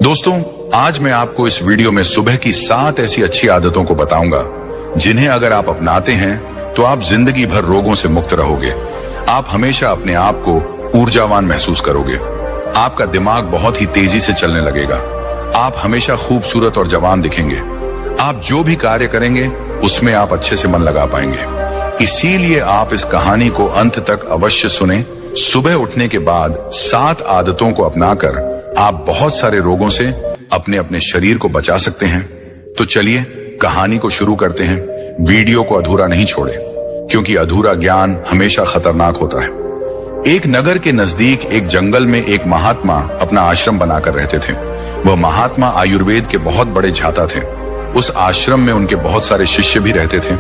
दोस्तों, आज मैं आपको इस वीडियो में सुबह की 7 ऐसी अच्छी आदतों को बताऊंगा जिन्हें अगर आप अपनाते हैं तो आप जिंदगी भर रोगों से मुक्त रहोगे। आप हमेशा अपने आप को ऊर्जावान महसूस करोगे। आपका दिमाग बहुत ही तेजी से चलने लगेगा। आप हमेशा खूबसूरत और जवान दिखेंगे। आप जो भी कार्य करेंगे उसमें आप अच्छे से मन लगा पाएंगे। इसीलिए आप इस कहानी को अंत तक अवश्य सुने। सुबह उठने के बाद 7 आदतों को अपनाकर आप बहुत सारे रोगों से अपने अपने शरीर को बचा सकते हैं। तो चलिए कहानी को शुरू करते हैं। वीडियो को अधूरा नहीं छोड़े, क्योंकि अधूरा ज्ञान हमेशा खतरनाक होता है। एक नगर के नजदीक एक जंगल में एक महात्मा अपना आश्रम बनाकर रहते थे। वह महात्मा आयुर्वेद के बहुत बड़े झाता थे। उस आश्रम में उनके बहुत सारे शिष्य भी रहते थे।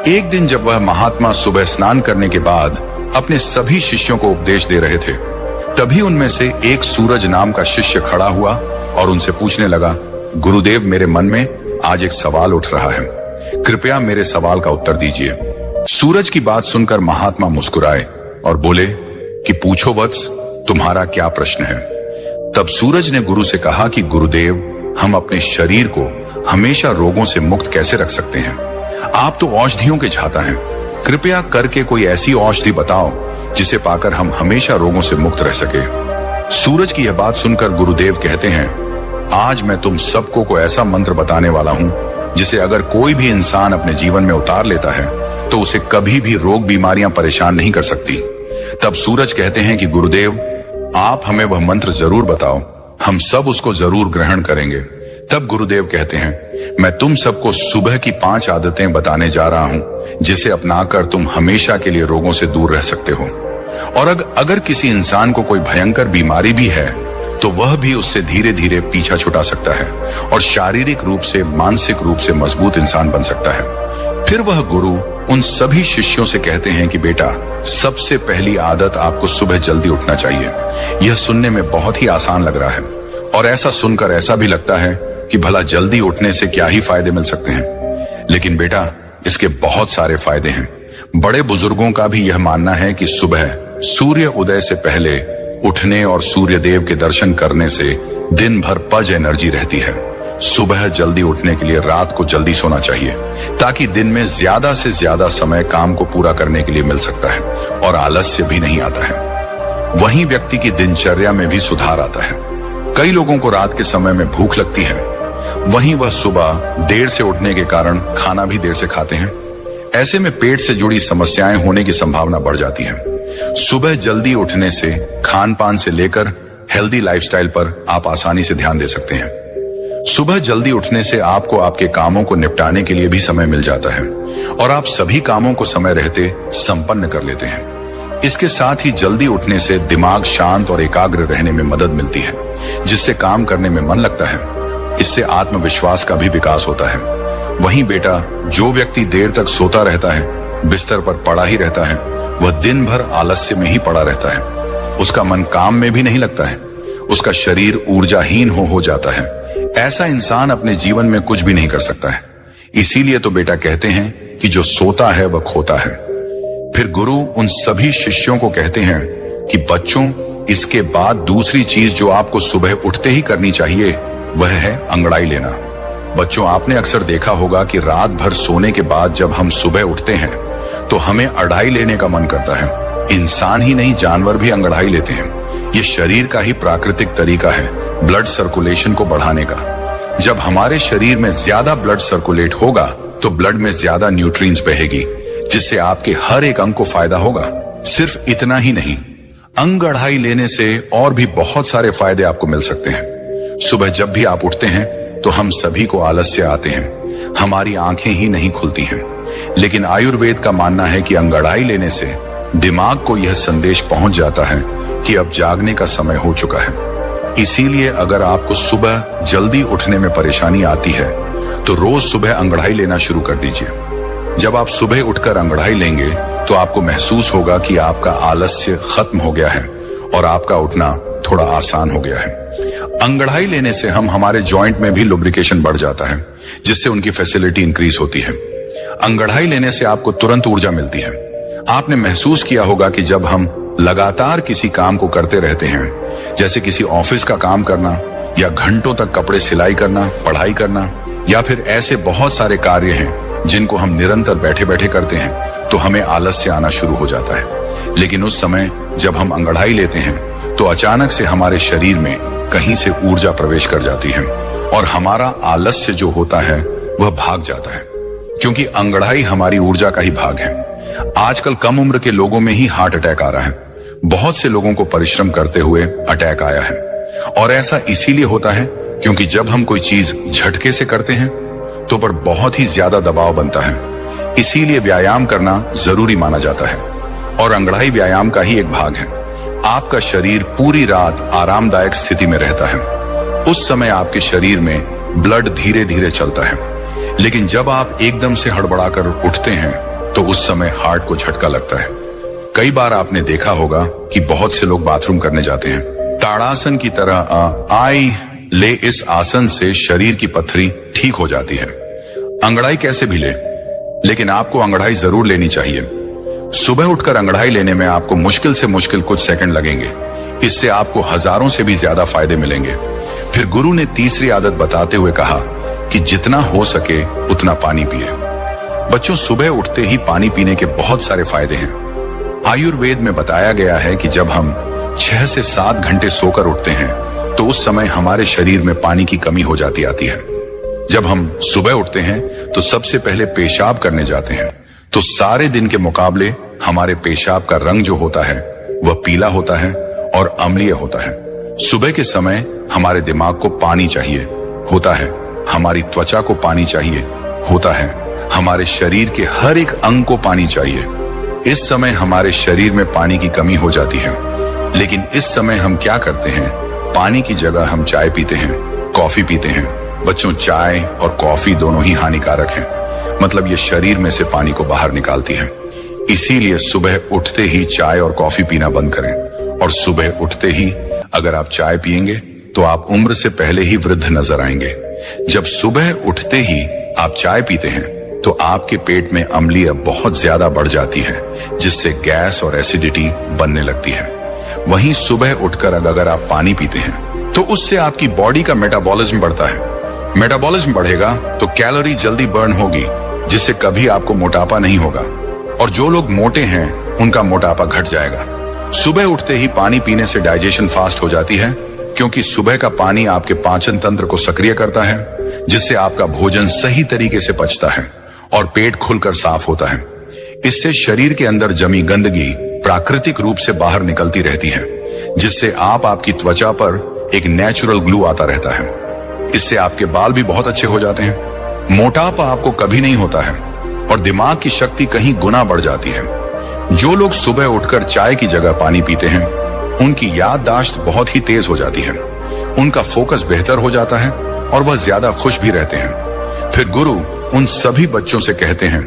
एक दिन जब वह महात्मा सुबह स्नान करने के बाद अपने सभी शिष्यों को उपदेश दे रहे थे, तभी उनमें से एक सूरज नाम का शिष्य खड़ा हुआ और उनसे पूछने लगा, गुरुदेव, मेरे मन में आज एक सवाल उठ रहा है, कृपया मेरे सवाल का उत्तर दीजिए। सूरज की बात सुनकर महात्मा मुस्कुराए और बोले कि पूछो वत्स, तुम्हारा क्या प्रश्न है। तब सूरज ने गुरु से कहा कि गुरुदेव, हम अपने शरीर को हमेशा रोगों से मुक्त कैसे रख सकते हैं। आप तो औषधियों के झाता हैं, कृपया करके कोई ऐसी औषधि बताओ जिसे पाकर हम हमेशा रोगों से मुक्त रह सके। सूरज की यह बात सुनकर गुरुदेव कहते हैं, आज मैं तुम सबको को ऐसा मंत्र बताने वाला हूं जिसे अगर कोई भी इंसान अपने जीवन में उतार लेता है तो उसे कभी भी रोग बीमारियां परेशान नहीं कर सकती। तब सूरज कहते हैं कि गुरुदेव, आप हमें वह मंत्र जरूर बताओ, हम सब उसको जरूर ग्रहण करेंगे। तब गुरुदेव कहते हैं, मैं तुम सबको सुबह की 5 आदतें बताने जा रहा हूं जिसे अपनाकर तुम हमेशा के लिए रोगों से दूर रह सकते हो। और अगर किसी इंसान को कोई भयंकर बीमारी भी है तो वह भी उससे धीरे धीरे पीछा छुड़ा सकता है और शारीरिक रूप से, मानसिक रूप से मजबूत इंसान बन सकता है। फिर वह गुरु उन सभी शिष्यों से कहते हैं कि बेटा, सबसे पहली आदत आपको सुबह जल्दी उठना चाहिए। यह सुनने में बहुत ही आसान लग रहा है और ऐसा सुनकर ऐसा भी लगता है कि भला जल्दी उठने से क्या ही फायदे मिल सकते हैं। लेकिन बेटा, इसके बहुत सारे फायदे हैं। बड़े बुजुर्गों का भी यह मानना है कि सुबह सूर्य उदय से पहले उठने और सूर्य देव के दर्शन करने से दिन भर पज एनर्जी रहती है। सुबह जल्दी उठने के लिए रात को जल्दी सोना चाहिए ताकि दिन में ज्यादा से ज्यादा समय काम को पूरा करने के लिए मिल सकता है और आलस्य भी नहीं आता है। वहीं व्यक्ति की दिनचर्या में भी सुधार आता है। कई लोगों को रात के समय में भूख लगती है, वहीं वह सुबह देर से उठने के कारण खाना भी देर से खाते हैं। ऐसे में पेट से जुड़ी समस्याएं होने की संभावना बढ़ जाती है। सुबह जल्दी उठने से खान पान से लेकर हेल्दी लाइफस्टाइल पर आप आसानी से ध्यान दे सकते हैं। सुबह जल्दी उठने से आपको आपके कामों को निपटाने के लिए भी समय मिल जाता है और आप सभी कामों को समय रहते संपन्न कर लेते हैं। इसके साथ ही जल्दी उठने से दिमाग शांत और एकाग्र रहने में मदद मिलती है, जिससे काम करने में मन लगता है। इससे आत्मविश्वास का भी विकास होता है। वहीं बेटा, जो व्यक्ति देर तक सोता रहता है, बिस्तर पर पड़ा ही रहता है, वह दिन भर आलस्य में ही पड़ा रहता है। उसका मन काम में भी नहीं लगता है। उसका शरीर ऊर्जाहीन हो जाता है। ऐसा इंसान अपने जीवन में कुछ भी नहीं कर सकता है। इसीलिए तो बेटा कहते हैं कि जो सोता है वह खोता है। फिर गुरु उन सभी शिष्यों को कहते हैं कि बच्चों, इसके बाद दूसरी चीज जो आपको सुबह उठते ही करनी चाहिए वह है अंगड़ाई लेना। बच्चों, आपने अक्सर देखा होगा कि रात भर सोने के बाद जब हम सुबह उठते हैं तो हमें अढ़ाई लेने का मन करता है। इंसान ही नहीं, जानवर भी अंगड़ाई लेते हैं। ये शरीर का ही प्राकृतिक तरीका है ब्लड सर्कुलेशन को बढ़ाने का। जब हमारे शरीर में ज्यादा ब्लड सर्कुलेट होगा तो ब्लड में ज्यादा न्यूट्रिएंट्स बहेगी, जिससे आपके हर एक अंग को फायदा होगा। सिर्फ इतना ही नहीं, अंग अढ़ाई लेने से और भी बहुत सारे फायदे आपको मिल सकते हैं। सुबह जब भी आप उठते हैं तो हम सभी को आलस्य आते हैं, हमारी आंखें ही नहीं खुलती हैं। लेकिन आयुर्वेद का मानना है कि अंगड़ाई लेने से दिमाग को यह संदेश पहुंच जाता है कि अब जागने का समय हो चुका है। इसीलिए अगर आपको सुबह जल्दी उठने में परेशानी आती है तो रोज सुबह अंगड़ाई लेना शुरू कर दीजिए। जब आप सुबह उठकर अंगड़ाई लेंगे तो आपको महसूस होगा कि आपका आलस्य खत्म हो गया है और आपका उठना थोड़ा आसान हो गया है। अंगड़ाई लेने से हमारे जॉइंट में भी लुब्रिकेशन बढ़ जाता है, जिससे उनकी फैसिलिटी इंक्रीज होती है। अंगड़ाई लेने से आपको तुरंत ऊर्जा मिलती है। आपने महसूस किया होगा कि जब हम लगातार किसी काम को करते रहते हैं, जैसे किसी ऑफिस का काम करना या घंटों तक कपड़े सिलाई करना, पढ़ाई करना, या फिर ऐसे बहुत सारे कार्य हैं जिनको हम निरंतर बैठे बैठे करते हैं, तो हमें आलस्य आना शुरू हो जाता है। लेकिन उस समय जब हम अंगड़ाई लेते हैं तो अचानक से हमारे शरीर में कहीं से ऊर्जा प्रवेश कर जाती है और हमारा आलस्य जो होता है वह भाग जाता है, क्योंकि अंगड़ाई हमारी ऊर्जा का ही भाग है। आजकल कम उम्र के लोगों में ही हार्ट अटैक आ रहा है। बहुत से लोगों को परिश्रम करते हुए अटैक आया है, और ऐसा इसीलिए होता है क्योंकि जब हम कोई चीज झटके से करते हैं तो पर बहुत ही ज्यादा दबाव बनता है। इसीलिए व्यायाम करना जरूरी माना जाता है, और अंगड़ाई व्यायाम का ही एक भाग है। आपका शरीर पूरी रात आरामदायक स्थिति में रहता है। उस समय आपके शरीर में ब्लड धीरे धीरे चलता है, लेकिन जब आप एकदम से हड़बड़ाकर उठते हैं तो उस समय हार्ट को झटका लगता है। कई बार आपने देखा होगा कि बहुत से लोग बाथरूम करने जाते हैं। ताड़ासन की तरह आई ले इस आसन से शरीर की पत्थरी ठीक हो जाती है। अंगड़ाई कैसे भी ले, लेकिन आपको अंगड़ाई जरूर लेनी चाहिए। सुबह उठकर अंगड़ाई लेने में आपको मुश्किल से मुश्किल कुछ सेकंड लगेंगे। इससे आपको हजारों से भी ज्यादा फायदे मिलेंगे। फिर गुरु ने तीसरी आदत बताते हुए कहा कि जितना हो सके उतना पानी पिए। बच्चों, सुबह उठते ही पानी पीने के बहुत सारे फायदे हैं। आयुर्वेद में बताया गया है कि जब हम 6 से 7 घंटे सोकर उठते हैं तो उस समय हमारे शरीर में पानी की कमी हो जाती आती है। जब हम सुबह उठते हैं तो सबसे पहले पेशाब करने जाते हैं, तो सारे दिन के मुकाबले हमारे पेशाब का रंग जो होता है वह पीला होता है और अम्लीय होता है। सुबह के समय हमारे दिमाग को पानी चाहिए होता है, हमारी त्वचा को पानी चाहिए होता है, हमारे शरीर के हर एक अंग को पानी चाहिए। इस समय हमारे शरीर में पानी की कमी हो जाती है, लेकिन इस समय हम क्या करते हैं, पानी की जगह हम चाय पीते हैं, कॉफी पीते हैं। बच्चों, चाय और कॉफी दोनों ही हानिकारक हैं, मतलब ये शरीर में से पानी को बाहर निकालती है। इसीलिए सुबह उठते ही चाय और कॉफी पीना बंद करें, और सुबह उठते ही अगर आप चाय पिएंगे तो आप उम्र से पहले ही वृद्ध नजर आएंगे। जब सुबह उठते ही आप चाय पीते हैं तो आपके पेट में अम्लीय बहुत ज्यादा बढ़ जाती है, जिससे गैस और एसिडिटी बनने लगती है। वहीं सुबह उठकर अगर आप पानी पीते हैं तो उससे आपकी बॉडी का मेटाबॉलिज्म बढ़ता है। मेटाबॉलिज्म बढ़ेगा तो कैलोरी जल्दी बर्न होगी, जिससे कभी आपको मोटापा नहीं होगा, और जो लोग मोटे हैं उनका मोटापा घट जाएगा। सुबह उठते ही पानी पीने से डाइजेशन फास्ट हो जाती है, क्योंकि सुबह का पानी आपके पाचन तंत्र को सक्रिय करता है, जिससे आपका भोजन सही तरीके से पचता है और पेट खुलकर साफ होता है। इससे शरीर के अंदर जमी गंदगी प्राकृतिक रूप से बाहर निकलती रहती है, जिससे आपकी त्वचा पर एक नेचुरल ग्लू आता रहता है। इससे आपके बाल भी बहुत अच्छे हो जाते हैं। मोटापा आपको कभी नहीं होता है, और दिमाग की शक्ति कहीं गुना बढ़ जाती है। जो लोग सुबह उठकर चाय की जगह पानी पीते हैं उनकी याददाश्त बहुत ही तेज हो जाती है, उनका फोकस बेहतर हो जाता है और वह ज्यादा खुश भी रहते हैं। फिर गुरु उन सभी बच्चों से कहते हैं,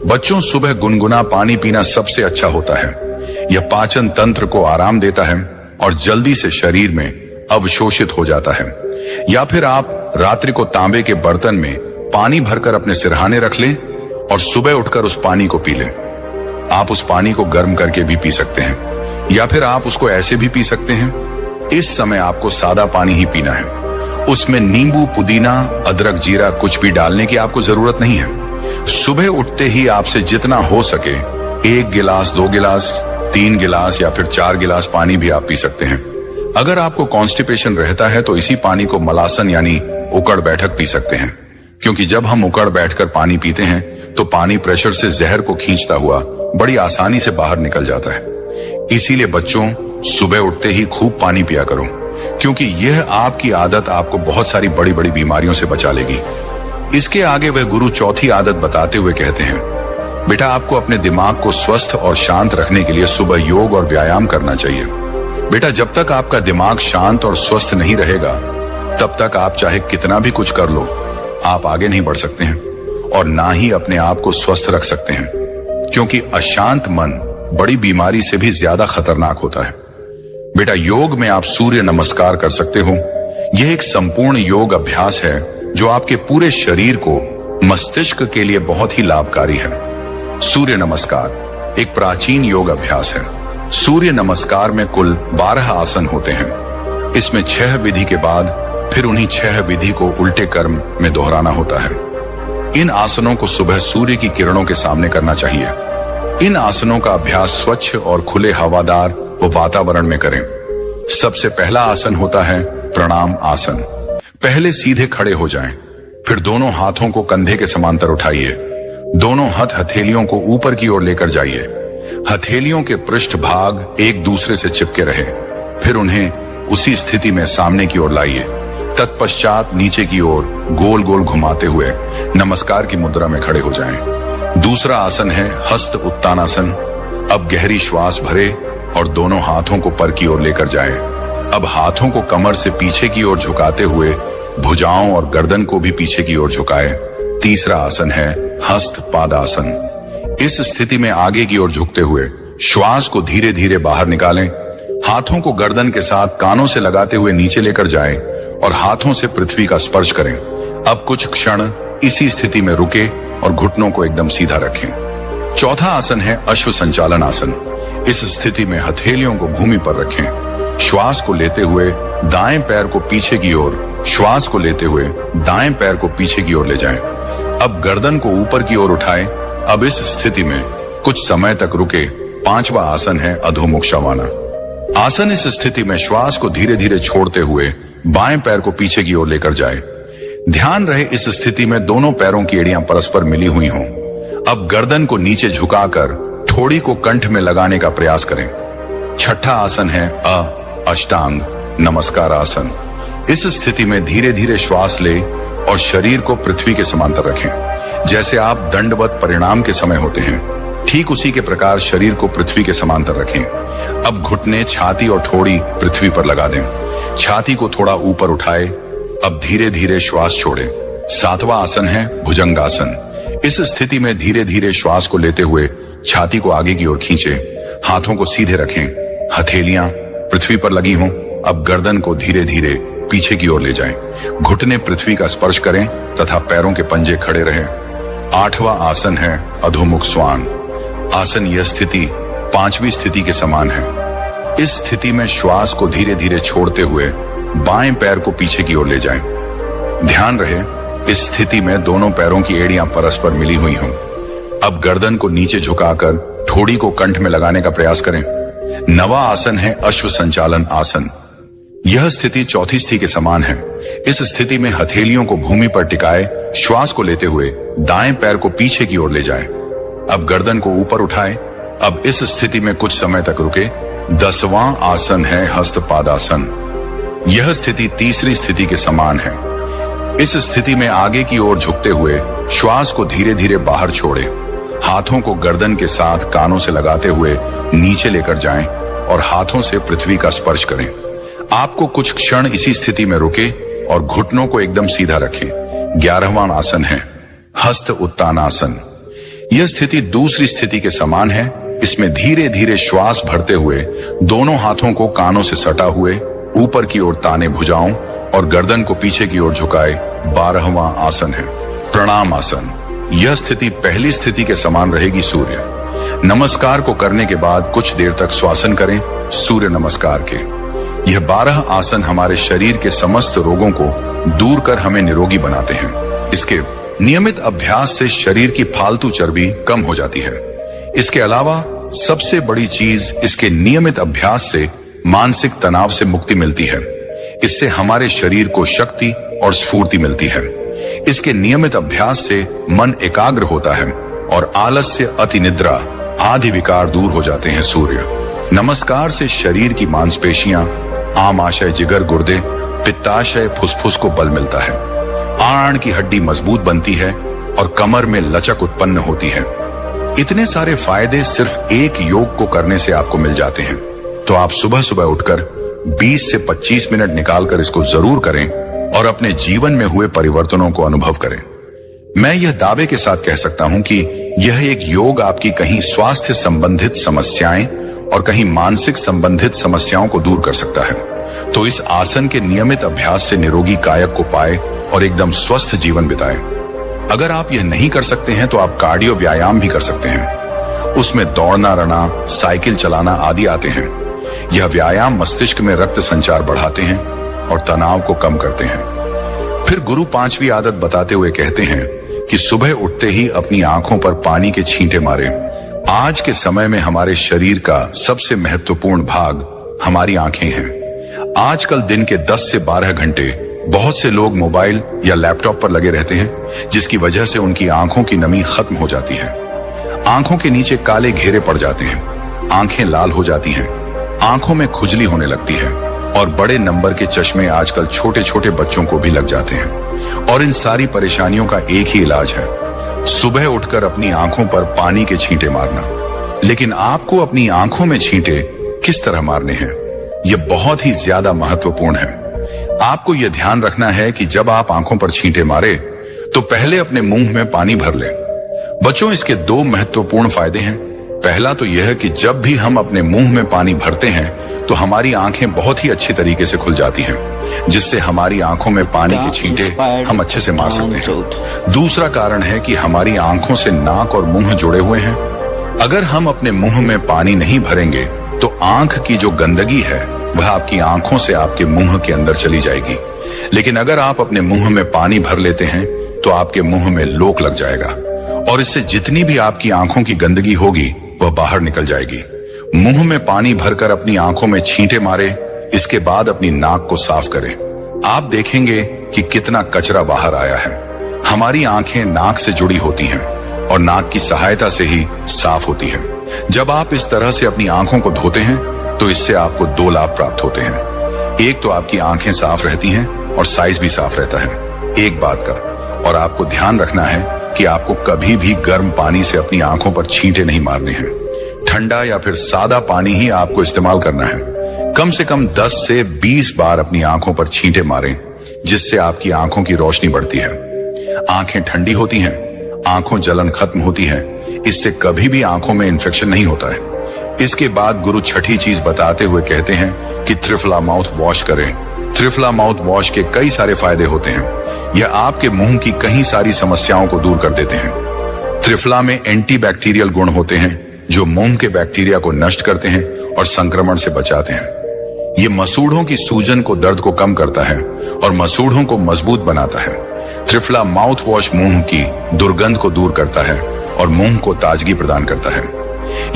बच्चों, सुबह गुनगुना पानी पीना सबसे अच्छा होता है। यह पाचन तंत्र को आराम देता है और जल्दी से शरीर में अवशोषित हो जाता है। या फिर आप रात्रि को तांबे के बर्तन में पानी भरकर अपने सिरहाने रख लें और सुबह उठकर उस पानी को पी लें। आप उस पानी को गर्म करके भी पी सकते हैं, या फिर आप उसको ऐसे भी पी सकते हैं। इस समय आपको सादा पानी ही पीना है। उसमें नींबू, पुदीना, अदरक, जीरा कुछ भी डालने की आपको जरूरत नहीं है। सुबह उठते ही आपसे जितना हो सके 1 गिलास, 2 गिलास, 3 गिलास या फिर 4 गिलास पानी भी आप पी सकते हैं। अगर आपको कॉन्स्टिपेशन रहता है तो इसी पानी को मलासन यानी उकड़ बैठक पी सकते हैं, क्योंकि जब हम उकड़ बैठकर पानी पीते हैं तो पानी प्रेशर से जहर को खींचता हुआ बड़ी आसानी से बाहर निकल जाता है। इसीलिए बच्चों, सुबह उठते ही खूब पानी पिया करो, क्योंकि यह आपकी आदत आपको बहुत सारी बड़ी बड़ी बीमारियों से बचा लेगी। इसके आगे वह गुरु चौथी आदत बताते हुए कहते हैं, बेटा, आपको अपने दिमाग को स्वस्थ और शांत रखने के लिए सुबह योग और व्यायाम करना चाहिए। बेटा, जब तक आपका दिमाग शांत और स्वस्थ नहीं रहेगा तब तक आप चाहे कितना भी कुछ कर लो, आप आगे नहीं बढ़ सकते हैं और ना ही अपने आप को स्वस्थ रख सकते हैं, क्योंकि अशांत मन बड़ी बीमारी से भी ज्यादा खतरनाक होता है। बेटा, योग में आप सूर्य नमस्कार कर सकते हो। यह एक संपूर्ण योग अभ्यास है जो आपके पूरे शरीर को, मस्तिष्क के लिए बहुत ही लाभकारी है। सूर्य नमस्कार एक प्राचीन योग अभ्यास है। सूर्य नमस्कार में कुल 12 आसन होते हैं। इसमें 6 विधि के बाद फिर उन्हीं 6 विधि को उल्टे क्रम में दोहराना होता है। इन आसनों को सुबह सूर्य की किरणों के सामने करना चाहिए। इन आसनों का अभ्यास स्वच्छ और खुले हवादार व वातावरण में करें। सबसे पहला आसन होता है प्रणाम आसन। पहले सीधे खड़े हो जाएं, फिर दोनों हाथों को कंधे के समांतर उठाइए। दोनों हथेलियों को ऊपर की ओर लेकर जाइए। हथेलियों के पृष्ठ भाग एक दूसरे से चिपके रहे। फिर उन्हें उसी स्थिति में सामने की ओर लाइए। तत्पश्चात नीचे की ओर गोल गोल घुमाते हुए नमस्कार की मुद्रा में खड़े हो जाएं। दूसरा आसन है हस्त उत्तानासन। अब गहरी श्वास भरे और दोनों हाथों को पर की ओर लेकर जाएं। अब हाथों को कमर से पीछे की ओर झुकाते हुए भुजाओं और गर्दन को भी पीछे की ओर झुकाएं। तीसरा आसन है हस्त पादासन। इस स्थिति में आगे की ओर झुकते हुए श्वास को धीरे धीरे बाहर निकालें। हाथों को गर्दन के साथ कानों से लगाते हुए नीचे लेकर जाएं और हाथों से पृथ्वी का स्पर्श करें। अब कुछ क्षण इसी स्थिति में रुके और घुटनों को एकदम सीधा रखें। चौथा आसन है अश्व संचालन आसन। इस स्थिति में हथेलियों को भूमि पर रखें। श्वास को लेते हुए दाएं पैर को पीछे की ओर, श्वास को लेते हुए दाएं पैर को पीछे की ओर ले जाएं। अब गर्दन को ऊपर की ओर उठाएं। अब इस स्थिति में कुछ समय तक रुके। पांचवा आसन है अधोमुख शवाना आसन। इस स्थिति में श्वास को धीरे धीरे छोड़ते हुए बाएं पैर को पीछे की ओर लेकर जाए। ध्यान रहे इस स्थिति में दोनों पैरों की एड़ियां परस्पर मिली हुई हों। अब गर्दन को नीचे झुकाकर ठोड़ी को कंठ में लगाने का प्रयास करें। छठा आसन है अष्टांग नमस्कार आसन। इस स्थिति में धीरे धीरे श्वास ले और शरीर को पृथ्वी के समांतर रखें। जैसे आप दंडवत परिणाम के समय होते हैं, ठीक उसी के प्रकार शरीर को पृथ्वी के समांतर रखें। अब घुटने, छाती और ठोड़ी पृथ्वी पर लगा दें। छाती को थोड़ा ऊपर उठाए। अब धीरे धीरे श्वास छोड़ें। सातवां आसन है भुजंगासन। इस स्थिति में धीरे धीरे श्वास को लेते हुए छाती को आगे की ओर खींचे। हाथों को सीधे रखें। हथेलियां पृथ्वी पर लगी हों। अब गर्दन को धीरे धीरे पीछे की ओर ले जाएं। घुटने पृथ्वी का स्पर्श करें तथा पैरों के पंजे खड़े रहें। आठवां आसन है अधोमुख स्वान आसन। यह स्थिति पांचवी स्थिति के समान है। इस स्थिति में श्वास को धीरे धीरे छोड़ते हुए बाएं पैर को पीछे की ओर ले जाएं। ध्यान रहे इस स्थिति में दोनों पैरों की एड़ियां परस्पर मिली हुई हों। अब गर्दन को नीचे झुकाकर ठोड़ी को कंठ में लगाने का प्रयास करें। नवा आसन है अश्व संचालन आसन। यह स्थिति चौथी स्थिति के समान है। इस स्थिति में हथेलियों को भूमि पर टिकाए श्वास को लेते हुए दाएं पैर को पीछे की ओर ले जाएं। अब गर्दन को ऊपर उठाएं। अब इस स्थिति में कुछ समय तक रुके। 10वां आसन है हस्तपादासन। यह स्थिति तीसरी स्थिति के समान है। इस स्थिति में आगे की ओर झुकते हुए श्वास को धीरे धीरे बाहर छोड़े। हाथों को गर्दन के साथ कानों से लगाते हुए नीचे लेकर जाएं और हाथों से पृथ्वी का स्पर्श करें। आपको कुछ क्षण इसी स्थिति में रुके और घुटनों को एकदम सीधा रखें। 11वां आसन है हस्त उत्तानासन। यह स्थिति दूसरी स्थिति के समान है। इसमें धीरे धीरे श्वास भरते हुए दोनों हाथों को कानों से सटा हुए ऊपर की ओर ताने भुजाओं और गर्दन को पीछे की ओर झुकाए 12वां आसन है प्रणाम आसन। यह स्थिति पहली स्थिति के समान रहेगी सूर्य नमस्कार को करने के बाद कुछ देर तक श्वासन करें सूर्य नमस्कार के। यह 12 आसन हमारे शरीर के समस्त रोगों को दूर कर हमें निरोगी बनाते हैं। इसके नियमित अभ्यास से शरीर की फालतू चर्बी कम हो जाती है। इसके अलावा सबसे बड़ी चीज इसके नियमित अभ्यास से मानसिक तनाव से मुक्ति मिलती है। इससे हमारे शरीर को शक्ति और स्फूर्ति मिलती है। इसके नियमित अभ्यास से मन एकाग्र होता है और आलस्य, अति निद्रा आदि विकार दूर हो जाते हैं। सूर्य नमस्कार से शरीर की मांसपेशियां, आमाशय जिगर गुर्दे, पित्ताशय फुसफुस को बल मिलता है। आंत की हड्डी मजबूत बनती है और कमर में लचक उत्पन्न होती है। इतने सारे फायदे सिर्फ एक योग को करने से आपको मिल जाते हैं। तो आप सुबह सुबह उठकर 20 से 25 मिनट निकालकर इसको जरूर करें और अपने जीवन में हुए परिवर्तनों को अनुभव करें। मैं यह दावे के साथ कह सकता हूं कि यह एक योग आपकी कहीं स्वास्थ्य संबंधित समस्याएं और कहीं मानसिक संबंधित समस्याओं को दूर कर सकता है। तो इस आसन के नियमित अभ्यास से निरोगी कायक को पाए और एकदम स्वस्थ जीवन बिताएं। अगर आप यह नहीं कर सकते हैं तो आप कार्डियो व्यायाम भी कर सकते हैं। उसमें दौड़ना, रना, साइकिल चलाना आदि आते हैं। यह व्यायाम मस्तिष्क में रक्त संचार बढ़ाते हैं और तनाव को कम करते हैं। फिर गुरु पांचवी आदत बताते हुए कहते हैं कि सुबह उठते ही अपनी आंखों पर पानी के छींटे मारें। आज के समय में हमारे शरीर का सबसे महत्वपूर्ण भाग हमारी आंखें हैं। आजकल दिन के 10 से 12 घंटे बहुत से लोग मोबाइल या लैपटॉप पर लगे रहते हैं, जिसकी वजह से उनकी आंखों की नमी खत्म हो जाती है। आंखों के नीचे काले घेरे पड़ जाते हैं, आंखें लाल हो जाती हैं, आंखों में खुजली होने लगती है और बड़े नंबर के चश्मे आजकल छोटे छोटे बच्चों को भी लग जाते हैं। और इन सारी परेशानियों का एक ही इलाज है, सुबह उठकर अपनी आंखों पर पानी के छींटे मारना। लेकिन आपको अपनी आंखों में छींटे किस तरह मारने हैं, यह बहुत ही ज्यादा महत्वपूर्ण है। आपको यह ध्यान रखना है कि जब आप आंखों पर छींटे मारे तो पहले अपने मुंह में पानी भर लें। बच्चों, इसके 2 महत्वपूर्ण फायदे हैं। पहला तो यह है कि जब भी हम अपने मुंह में पानी भरते हैं तो हमारी आंखें बहुत ही अच्छी तरीके से खुल जाती हैं, जिससे हमारी आंखों में पानी के छींटे हम अच्छे से मार सकते हैं। दूसरा कारण है कि हमारी आंखों से नाक और मुंह जुड़े हुए हैं। अगर हम अपने मुंह में पानी नहीं भरेंगे तो आंख की जो गंदगी है वह आपकी आंखों से आपके मुंह के अंदर चली जाएगी। लेकिन अगर आप अपने मुंह में पानी भर लेते हैं तो आपके मुंह में लोक लग जाएगा और इससे जितनी भी आपकी आंखों की गंदगी होगी वह बाहर निकल जाएगी। मुंह में पानी भरकर अपनी आंखों में छींटे मारे, इसके बाद अपनी नाक को साफ करें। आप देखेंगे कि कितना कचरा बाहर आया है। हमारी आंखें नाक से जुड़ी होती हैं और नाक की सहायता से ही साफ होती हैं। जब आप इस तरह से अपनी आंखों को धोते हैं तो इससे आपको 2 लाभ प्राप्त होते हैं। एक तो आपकी आंखें साफ रहती हैं और साइज भी साफ रहता है, एक बात का। और आपको ध्यान रखना है कि आपको कभी भी गर्म पानी से अपनी आंखों पर छींटे नहीं मारने हैं। ठंडा या फिर सादा पानी ही आपको इस्तेमाल करना है। कम से कम 10 से 20 बार अपनी आंखों पर छींटे मारें, जिससे आपकी आंखों की रोशनी बढ़ती है। आंखें ठंडी होती हैं, आंखों जलन खत्म होती है, इससे कभी भी आंखों में इंफेक्शन नहीं होता है। इसके बाद गुरु छठी चीज बताते हुए कहते हैं कि त्रिफला माउथ वॉश करें। त्रिफला माउथ वॉश के कई सारे फायदे होते हैं। यह आपके मुंह की कई सारी समस्याओं को दूर कर देते हैं। त्रिफला में एंटीबैक्टीरियल गुण होते हैं जो मुंह के बैक्टीरिया को नष्ट करते हैं और संक्रमण से बचाते हैं। ये मसूड़ों की सूजन को, दर्द को कम करता है और मसूड़ों को मजबूत बनाता है। त्रिफला माउथ वॉश मुंह की दुर्गंध को दूर करता है और मुंह को ताजगी प्रदान करता है।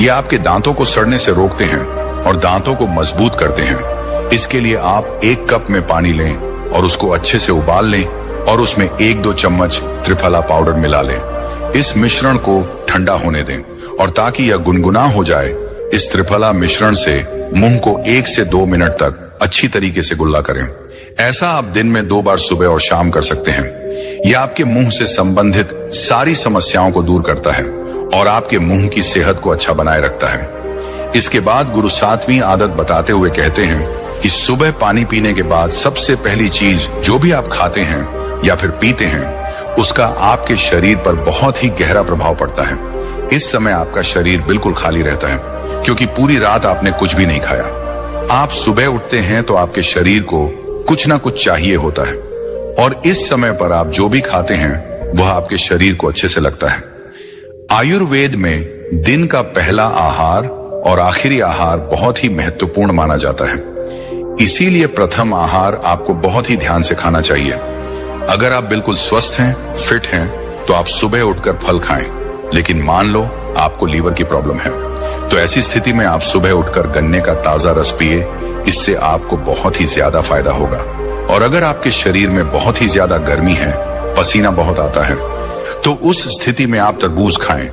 ये आपके दांतों को सड़ने से रोकते हैं और दांतों को मजबूत करते हैं। इसके लिए आप 1 कप में पानी लें और उसको अच्छे से उबाल लें और उसमें 1-2 चम्मच त्रिफला पाउडर मिला लें। इस मिश्रण को ठंडा होने दें और ताकि यह गुनगुना हो जाए, इस त्रिफला मिश्रण से मुंह को 1 से 2 मिनट तक अच्छी तरीके से गुल्ला करें। ऐसा आप दिन में 2 बार सुबह और शाम कर सकते हैं। यह आपके मुंह से संबंधित सारी समस्याओं को दूर करता है और आपके मुंह की सेहत को अच्छा बनाए रखता है। इसके बाद गुरु 7वीं आदत बताते हुए कहते हैं कि सुबह पानी पीने के बाद सबसे पहली चीज जो भी आप खाते हैं या फिर पीते हैं, उसका आपके शरीर पर बहुत ही गहरा प्रभाव पड़ता है। इस समय आपका शरीर बिल्कुल खाली रहता है क्योंकि पूरी रात आपने कुछ भी नहीं खाया। आप सुबह उठते हैं तो आपके शरीर को कुछ ना कुछ चाहिए होता है और इस समय पर आप जो भी खाते हैं वह आपके शरीर को अच्छे से लगता है। आयुर्वेद में दिन का पहला आहार और आखिरी आहार बहुत ही महत्वपूर्ण माना जाता है। इसीलिए प्रथम आहार आपको बहुत ही ध्यान से खाना चाहिए। अगर आप बिल्कुल स्वस्थ हैं, फिट हैं, तो आप सुबह उठकर फल खाएं। लेकिन मान लो आपको लीवर की प्रॉब्लम है, तो ऐसी स्थिति में आप सुबह उठकर गन्ने का ताजा रस पिए। इससे आपको बहुत ही ज्यादा फायदा होगा। और अगर आपके शरीर में बहुत ही ज्यादा गर्मी है, पसीना बहुत आता है, तो उस स्थिति में आप तरबूज खाएं।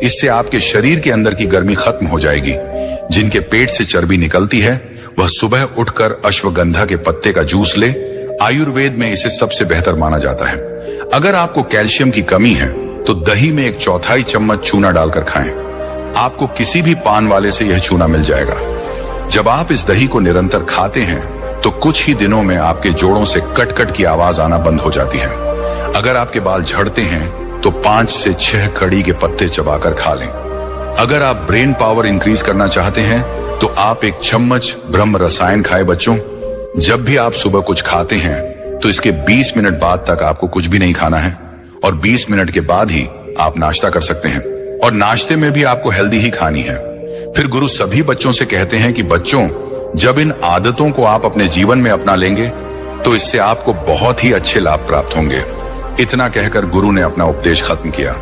इससे आपके शरीर के अंदर की गर्मी खत्म हो जाएगी। जिनके पेट से चर्बी निकलती है वह सुबह उठकर अश्वगंधा के पत्ते का जूस ले। आयुर्वेद में इसे सबसे बेहतर माना जाता है। अगर आपको कैल्शियम की कमी है तो दही में 1/4 चम्मच चूना डालकर खाएं। आपको किसी भी पान वाले से यह चूना मिल जाएगा। जब आप इस दही को निरंतर खाते हैं तो कुछ ही दिनों में आपके जोड़ों से कट कट की आवाज आना बंद हो जाती है। अगर आपके बाल झड़ते हैं तो 5 से 6 कड़ी के पत्ते चबाकर खा लें। अगर आप ब्रेन पावर इंक्रीज करना चाहते हैं तो आप 1 चम्मच ब्रह्म रसायन खाएं। बच्चों, जब भी आप सुबह कुछ खाते हैं तो इसके 20 मिनट बाद तक आपको कुछ भी नहीं खाना है और 20 मिनट के बाद ही आप नाश्ता कर सकते हैं। और नाश्ते में भी आपको हेल्दी ही खानी है। फिर गुरु सभी बच्चों से कहते हैं कि बच्चों, जब इन आदतों को आप अपने जीवन में अपना लेंगे तो इससे आपको बहुत ही अच्छे लाभ प्राप्त होंगे। इतना कहकर गुरु ने अपना उपदेश खत्म किया।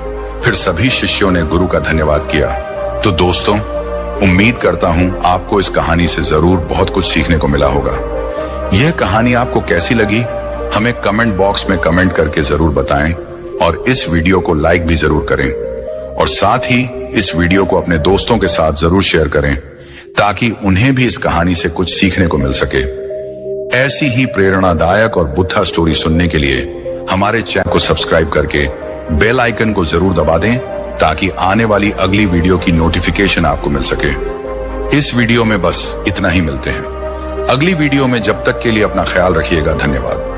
फिर सभी शिष्यों ने गुरु का धन्यवाद किया। तो दोस्तों, उम्मीद करता हूं आपको इस कहानी से जरूर बहुत कुछ सीखने को मिला होगा। यह कहानी आपको कैसी लगी हमें कमेंट बॉक्स में कमेंट करके जरूर बताएं और इस वीडियो को लाइक भी जरूर करें और साथ ही इस वीडियो को अपने दोस्तों के साथ जरूर शेयर करें ताकि उन्हें भी इस कहानी से कुछ सीखने को मिल सके। ऐसी ही प्रेरणादायक और बुद्धा स्टोरी सुनने के लिए हमारे चैनल को सब्सक्राइब करके बेल आइकन को जरूर दबा दें ताकि आने वाली अगली वीडियो की नोटिफिकेशन आपको मिल सके। इस वीडियो में बस इतना ही, मिलते हैं अगली वीडियो में। जब तक के लिए अपना ख्याल रखिएगा। धन्यवाद।